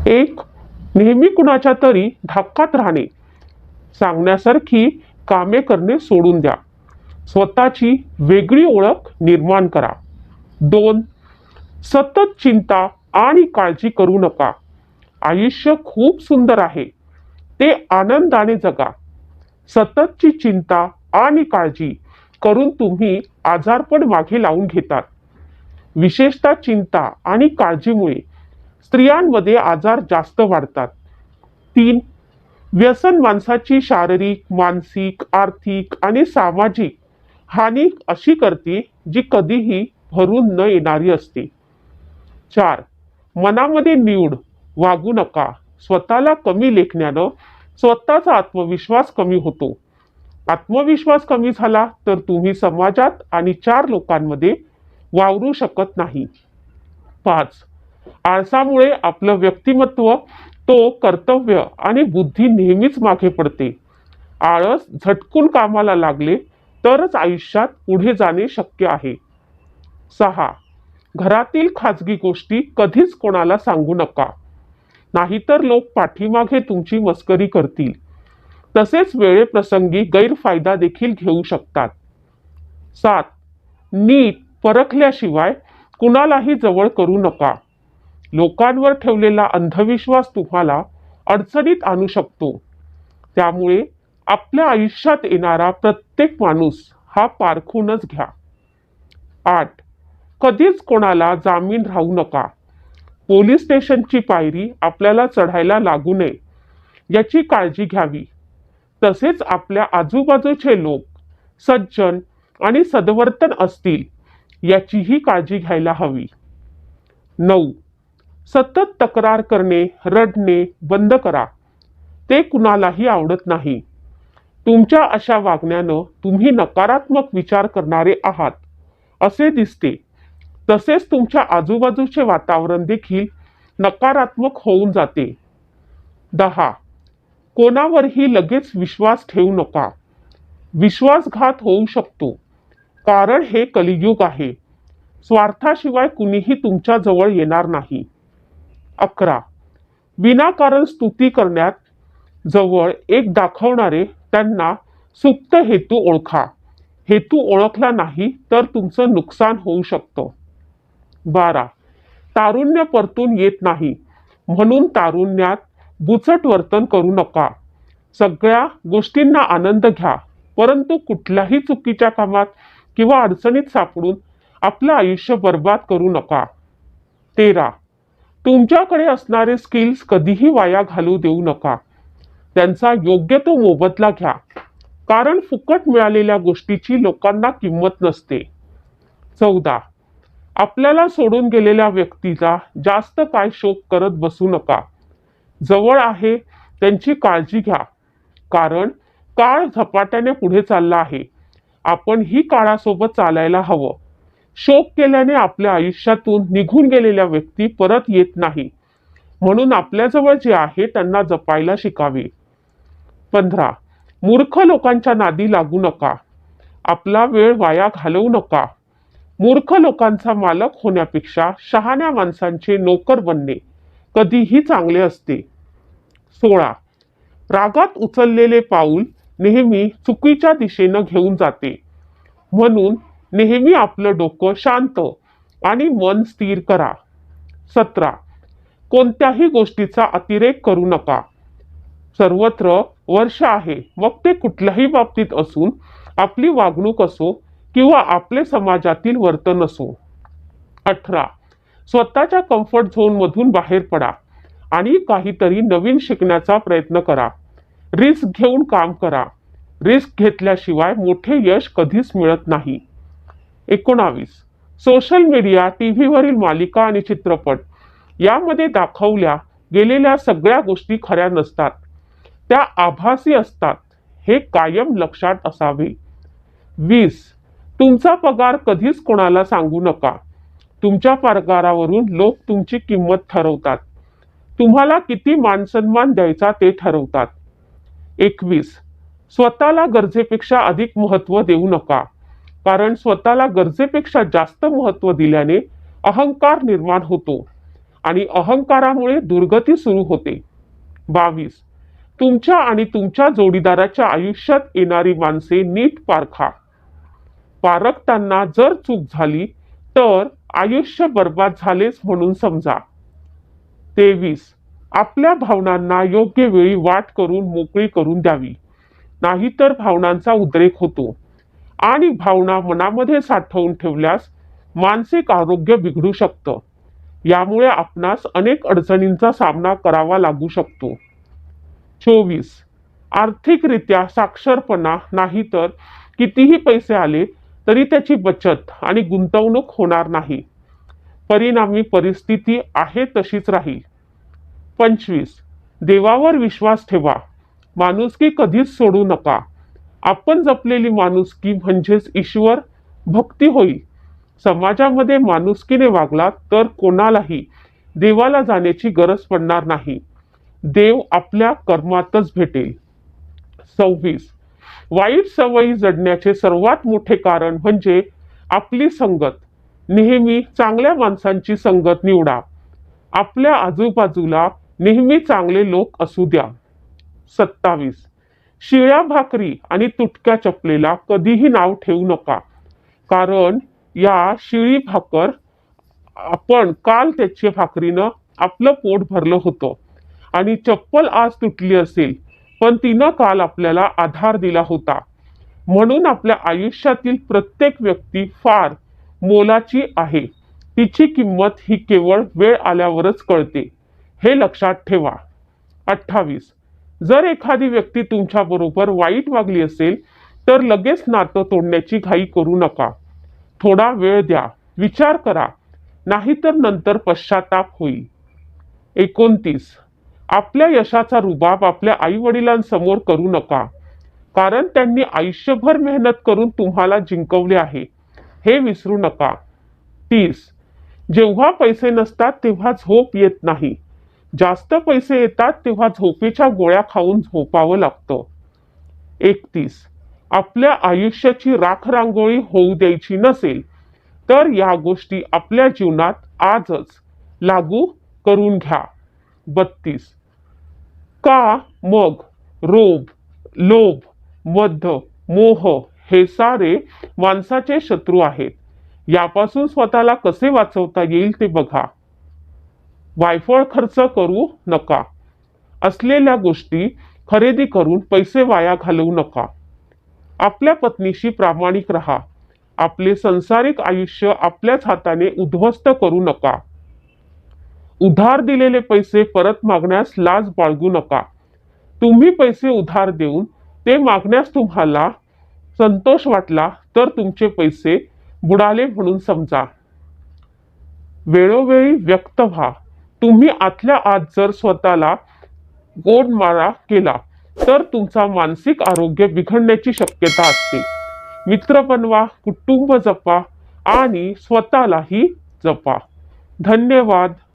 एक, नेहमी कुणाच्या तरी धाकात राहणे. सांगण्यासारखी कामे करणे सोडून द्या. स्वतःची वेगळी ओळख निर्माण करा. 2, सतत चिंता आणि काळजी करू नका. आयुष्य खूप सुंदर आहे, ते आनंदाने जगा. सततची चिंता आणि काळजी करून तुम्ही आजारपण मागे लावून घेतात. विशेषतः चिंता आणि काळजीमुळे स्त्रियांमध्ये आजार जास्त वाढतात. 3, व्यसन माणसाची शारीरिक, मानसिक, आर्थिक आणि सामाजिक हानी अशी करते जी कधीही भरून न येणारी असते. 4, मनामध्ये न्यूड वागू नका. स्वतःला कमी लेखण्यानं स्वतःचा आत्मविश्वास कमी होतो. आत्मविश्वास कमी झाला तर तुम्ही समाजात आणि 4 लोकांमध्ये वावरू शकत नाही. 5, आळसामुळे आपलं व्यक्तिमत्व, तो कर्तव्य आणि बुद्धी नेहमीच मागे पडते. आळस झटकून कामाला लागले तरच आयुष्यात पुढे जाणे शक्य आहे. 6, घरातील खाजगी गोष्टी कधीच कोणाला सांगू नका, नाहीतर लोक पाठीमागे तुमची मस्करी करतील. तसेच वेळेप्रसंगी गैरफायदा देखील घेऊ शकतात. 7, नीट परखल्याशिवाय कुणालाही जवळ करू नका. लोकांवर ठेवलेला अंधविश्वास तुम्हाला अडचणीत आणू शकतो. त्यामुळे आपल्या आयुष्यात येणारा प्रत्येक माणूस हा पारखूनच घ्या. 8, कधीच कोणाला जामीन राहू नका. पोलीस स्टेशनची पायरी आपल्याला चढायला लागू नये याची काळजी घ्यावी. तसेच आपल्या आजूबाजूचे लोक सज्जन आणि सद्वर्तन असतील याचीही काळजी घ्यायला हवी. 9, सतत तक्रार करणे, रडणे बंद करा. ते कुणालाही आवडत नाही. तुमच्या अशा वागण्यानं तुम्ही नकारात्मक विचार करणारे आहात असे दिसते. तसेच तुमच्या आजूबाजूचे वातावरण देखील नकारात्मक होऊन जाते. 10, कोणावरही लगेच विश्वास ठेवू नका. विश्वासघात होऊ शकतो, कारण हे कलियुग आहे. स्वार्थाशिवाय कुणीही तुमच्या जवळ येणार नाही. 11, विनाकारण स्तुती करण्यात जवळ एक दाखवणारे त्यांना सुप्त हेतू ओळखा. हेतू ओळखला नाही तर तुमचं नुकसान होऊ शकतं. 12, तारुण्य परतून येत नाही, म्हणून तारुण्यात बुचट वर्तन करू नका. सगळ्या गोष्टींना आनंद घ्या, परंतु कुठल्याही चुकीच्या कामात किंवा अडचणीत सापडून आपलं आयुष्य बर्बाद करू नका. 13, तुमच्याकडे असणारे स्किल्स कधीही वाया घालू देऊ नका. त्यांचा योग्य तो मोबदला घ्या, कारण फुकट मिळालेल्या गोष्टीची लोकांना किंमत नसते. 14, आपल्याला सोडून गेलेल्या व्यक्तीचा जास्त काय शोक करत बसू नका. जवळ आहे त्यांची काळजी घ्या, कारण काळ झपाट्याने पुढे चालला आहे. आपण ही काळासोबत चालायला हवं. शोक केल्याने आपल्या आयुष्यातून निघून गेलेल्या व्यक्ती परत येत नाही, म्हणून आपल्याजवळ जे आहे त्यांना जपायला शिकावे. 15, मूर्ख लोकांच्या नादी लागू नका. आपला वेळ वाया घालवू नका. मूर्ख लोकांचा मालक होण्यापेक्षा शहाण्या माणसांचे नोकर बनणे कधीही चांगले असते. 16, रागात उचललेले पाऊल नेहमी चुकीच्या दिशेनं घेऊन जाते, म्हणून नेहमी आपलं डोकं शांत आणि मन स्थिर करा. 17, कोणत्याही गोष्टीचा अतिरेक करू नका. सर्वत्र वर्ष आहे, मग ते कुठल्याही बाबतीत असून, आपली वागणूक असो किंवा आपले समाजातील वर्तन असो. 18, स्वतःच्या कम्फर्ट झोन मधून बाहेर पडा आणि काहीतरी नवीन शिकण्याचा प्रयत्न करा. रिस्क घेऊन काम करा. रिस्क घेतल्याशिवाय मोठे यश कधीच मिळत नाही. 19, सोशल मीडिया, टीव्हीवरील मालिका आणि चित्रपट यामध्ये दाखवल्या गेलेल्या सगळ्या गोष्टी खऱ्या नसतात. त्या आभासी असतात, हे कायम लक्षात असावे. 20, तुमचा पगार कधीच कोणाला सांगू नका. तुमच्या पगारावरून लोक तुमची किंमत ठरवतात. तुम्हाला किती मानसन्मान द्यायचा ते ठरवतात. 21, स्वतःला गरजेपेक्षा अधिक महत्त्व देऊ नका, कारण स्वतःला गरजेपेक्षा जास्त महत्त्व दिल्याने अहंकार निर्माण होतो आणि अहंकारामुळे दुर्गती सुरू होते. 22. तुमच्या आणि तुमच्या जोडीदाराच्या आयुष्यात येणारी माणसे नीट पारखा. पारखताना जर चूक झाली तर आयुष्य बर्बाद झालेच म्हणून समजा. 23. आपल्या भावनांना योग्य वेळी वाट करून मोकळी करून द्यावी, नाहीतर भावनांचा उद्रेक होतो आणि भावना मनामध्ये साठवून ठेवल्यास मानसिक आरोग्य बिघडू शकतं. यामुळे आपणास अनेक अडचणींचा सामना करावा लागू शकतो. 24. आर्थिकरित्या साक्षरपणा नाही तर कितीही पैसे आले तरी त्याची बचत आणि गुंतवणूक होणार नाही. परिणामी परिस्थिती आहे तशीच राहील. 25. देवावर विश्वास ठेवा. माणुसकी कधीच सोडू नका. आपण जपलेली माणुसकी म्हणजेच ईश्वर भक्ती होईल. समाजामध्ये माणुसकीने वागला तर कोणालाही देवाला जाण्याची गरज पडणार नाही. देव आपल्या कर्मातच भेटेल. 26. वाईट सवयी जडण्याचे सर्वात मोठे कारण म्हणजे आपली संगत. नेहमी चांगल्या माणसांची संगत निवडा. आपल्या आजूबाजूला नेहमी चांगले लोक असू द्या. 27. शिळ्या भाकरी आणि तुटक्या चपलेला कधीही नाव ठेवू नका, कारण या शिळी भाकर आपण काल त्याच्या भाकरीनं आपलं पोट भरलं होतं आणि चप्पल आज तुटली असेल पण तिनं काल आपल्याला आधार दिला होता. म्हणून आपल्या आयुष्यातील प्रत्येक व्यक्ती फार मोलाची आहे. तिची किंमत ही केवळ वेळ आल्यावरच कळते, हे लक्षात ठेवा. 28. जर एखादी व्यक्ती तुमच्या बरोबर वाईट वागली असेल तर लगेच नातं तोडण्याची घाई करू नका. थोडा वेळ द्या, विचार करा, नाहीतर नंतर पश्चाताप होईल. 29. आपल्या यशाचा रुबाब आपल्या आई वडिलांसमोर करू नका, कारण त्यांनी आयुष्यभर मेहनत करून तुम्हाला जिंकवले आहे, हे विसरू नका. 30. जेव्हा पैसे नसतात तेव्हा झोप येत नाही. जास्त पैसे येतात तेव्हा झोपेच्या गोळ्या खाऊन झोपावं लागतं. 31. आपल्या आयुष्याची राखरांगोळी होऊ द्यायची नसेल तर या गोष्टी आपल्या जीवनात आजच लागू करून घ्या. 32. का मग लोभ, मद, मोह हे सारे माणसाचे शत्रू आहेत. यापासून स्वतःला कसे वाचवता येईल ते बघा. वायफळ खर्च करू नका. असलेल्या गोष्टी खरेदी करून पैसे वाया घालवू नका. आपल्या पत्नीशी प्रामाणिक राहा. आपले संसारिक आयुष्य आपल्याच हाताने उद्ध्वस्त करू नका. उधार दिलेले पैसे परत मागण्यास लाज बाळगू नका. तुम्ही पैसे उधार देऊन ते मागण्यास तुम्हाला संतोष वाटला तर तुमचे पैसे बुडाले म्हणून समजा. वेळोवेळी व्यक्त व्हा. तुम्ही आतल्या आत जर स्वतःला गोड मारा केला तर तुमचा मानसिक आरोग्य बिघडण्याची शक्यता असते. मित्र बनवा, कुटुंब जपा आणि स्वतःलाही जपा. धन्यवाद.